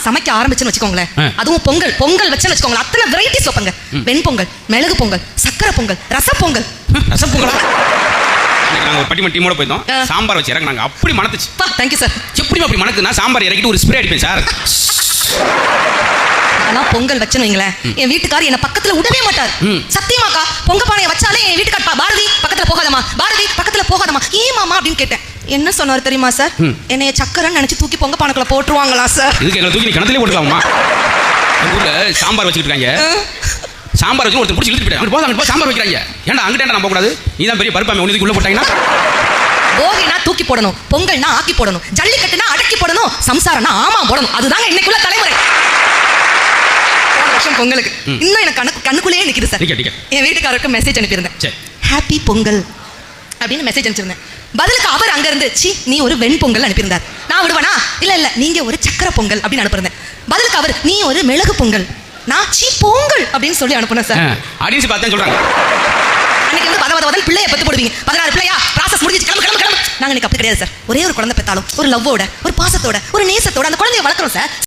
சமைக்க ஆரம்பிச்சுன்னு வச்சுக்கோங்களேன், அதுவும் பொங்கல் வச்சுன்னு வச்சுக்கோங்களேன், அத்தனை வெரைட்டிஸ் வைப்பாங்க. வெண்பொங்கல், மிளகு பொங்கல், சக்கரை பொங்கல், ரசப்பொங்கல். ரசப்பொங்கலா? நாங்க ஒரு பட்டிமன் டீமோட போயிருந்தோம், சாம்பார் வச்சு இறக்குனாங்க. அப்படி மணத்துச்சு. Thank you sir. எப்படி அப்படி மணக்குன்னா சாம்பார் இறக்கிட்டு ஒரு ஸ்ப்ரே அடிப்பேன் சார். ஆனா பொங்கல் வச்சுன்னு வைங்களேன், என் வீட்டுக்காரர் என்ன பக்கத்துல விடவே மாட்டார். சத்தியமாக்கா, பொங்க பானையை வச்சாலே என் வீட்டுக்காரர் பாரதி பக்கத்துல போகாதமா, பாரதி பக்கத்துல போகாதமா. ஏன் மாமா அப்படின்னு கேட்டேன். என்ன சொன்னார் தெரியுமா சார்? என்னைய சக்கரன்னு நினைச்சு தூக்கி பொங்க பானைக்குள்ள போட்டுருவாங்களா சார்? இதுக்கு எங்களை தூக்கி கிணத்துலேயே போட்டுக்கலாமா? எங்க ஊர்ல சாம்பார் வச்சுக்கிட்டு இருக்காங்க. சாம்பார் வச்சு ஒருத்தர் பிடிச்சி இழுத்துட்டு போயிட்டு அங்கிட்டு போ சாம்பார் வைக்கிறாங்க. ஏன்டா அங்கிட்ட நம்ம போகக்கூடாது? நீ தான் பெரிய பருப்பாமை ஒன்று உள்ள போட்டாங்கன்னா. போகினா தூக்கி போடணும், பொங்கல்னா ஆக்கி போடணும், ஜல்லிக்கட்டுனா அடக்கி போடணும், சம்சாரம்னா ஆமா போடணும். அதுதாங்க இன்னைக்குள்ள தலைமுறை. வருஷம் பொங்கலுக்கு இன்னும் எனக்கு கண்ணுக்குள்ளேயே நிக்குது சார். என் வீட்டுக்காரருக்கு மெசேஜ் அனுப்பியிருந்தேன், ஹாப்பி பொங்கல் அப்படின்னு மெசேஜ் அனுப்பிச்சிருந்தேன். பதிலுக்கு அவர் அங்க இருந்து சி நீ ஒரு வெண்பொங்கல் அனுப்பியிருந்தார். நான் விடுவேனா? இல்ல நீங்க ஒரு சக்கரை பொங்கல் அப்படின்னு அனுப்பியிருந்தேன். பதிலுக்கு அவர் நீ ஒரு மிளகு பொங்கல், நான் சி பொங்கல் அப்படின்னு சொல்லி அனுப்புனேன் சார். ஆடியன்ஸ் பார்த்தேன்னு சொல்றாங்க. அன்னைக்கு வந்து பதவதவதன் பிள்ளைய பெத்து போடுவீங்க, 16 பிள்ளையா ப்ராசஸ் முடிஞ்சிச்சு, கிளம்பு. நாங்க இன்னைக்கு அப்படி கிடையாது சார். ஒரே ஒரு குழந்தை பெத்தாலும் ஒரு லவ்வோட, ஒரு பாசத்தோட, ஒரு நேசத்தோட அந்த குழந்தைய வளர்க்குறோம் சார்.